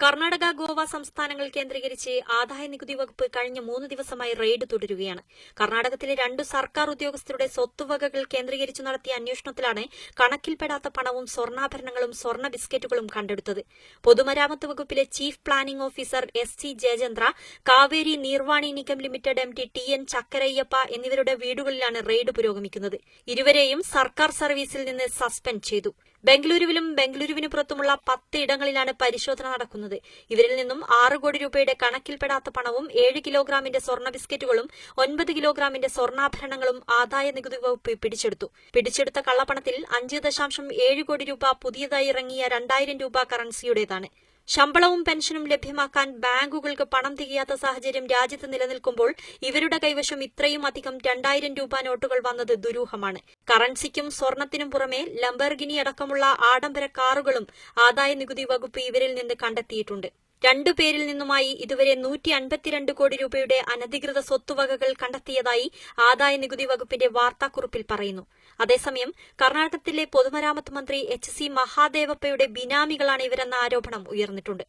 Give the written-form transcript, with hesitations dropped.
കർണാടക, ഗോവ സംസ്ഥാനങ്ങൾ കേന്ദ്രീകരിച്ച് ആദായനികുതി വകുപ്പ് കഴിഞ്ഞ 3 ദിവസമായി റെയ്ഡ് തുടരുകയാണ്. കർണാടകത്തിലെ 2 സർക്കാർ ഉദ്യോഗസ്ഥരുടെ സ്വത്തുവകകൾ കേന്ദ്രീകരിച്ചു നടത്തിയ അന്വേഷണത്തിലാണ് കണക്കിൽപ്പെടാത്ത പണവും സ്വർണ്ണാഭരണങ്ങളും സ്വർണ്ണ ബിസ്ക്കറ്റുകളും കണ്ടെടുത്തത്. പൊതുമരാമത്ത് വകുപ്പിലെ chief planning officer SC Jayachandra, Kaveri Neeravari Nigam limited MD TN Chakkarayappa എന്നിവരുടെ വീടുകളിലാണ് റെയ്ഡ് പുരോഗമിക്കുന്നത്. ഇരുവരെയും സർക്കാർ സർവീസിൽ നിന്ന് സസ്പെൻഡ് ചെയ്തു. ബംഗളൂരുവിലും ബംഗളൂരുവിന് പുറത്തുമുള്ള 10 ഇടങ്ങളിലാണ് പരിശോധന നടക്കുന്നത്. ഇവരിൽ നിന്നും 6 കോടി രൂപയുടെ കണക്കിൽപ്പെടാത്ത പണവും 7 കിലോഗ്രാമിന്റെ സ്വർണ്ണ ബിസ്ക്കറ്റുകളും 9 കിലോഗ്രാമിന്റെ സ്വർണ്ണാഭരണങ്ങളും ആദായ നികുതി വകുപ്പ് പിടിച്ചെടുത്തു. പിടിച്ചെടുത്ത കള്ളപ്പണത്തിൽ 5.7 കോടി രൂപ പുതിയതായി ഇറങ്ങിയ 2000 രൂപ കറൻസിയുടേതാണ്. ശമ്പളവും പെൻഷനും ലഭ്യമാക്കാൻ ബാങ്കുകൾക്ക് പണം തികയാത്ത സാഹചര്യം രാജ്യത്ത് നിലനിൽക്കുമ്പോൾ ഇവരുടെ കൈവശം ഇത്രയും അധികം 2000 രൂപ നോട്ടുകൾ വന്നത് ദുരൂഹമാണ്. കറൻസിക്കും സ്വർണത്തിനും പുറമെ ലംബർഗിനി അടക്കമുള്ള ആഡംബര കാറുകളും ആദായ നികുതി വകുപ്പ് ഇവരിൽ നിന്ന് കണ്ടെത്തിയിട്ടുണ്ട്. 2 പേരിൽ നിന്നുമായി ഇതുവരെ 152 കോടി രൂപയുടെ അനധികൃത സ്വത്തുവകകൾ കണ്ടെത്തിയതായി ആദായ നികുതി വകുപ്പിന്റെ വാർത്താക്കുറിപ്പിൽ പറയുന്നു. അതേസമയം കർണാടകത്തിലെ പൊതുമരാമത്ത് മന്ത്രി HC മഹാദേവപ്പയുടെ ബിനാമികളാണ് ഇവരെന്ന ആരോപണം ഉയർന്നിട്ടുണ്ട്.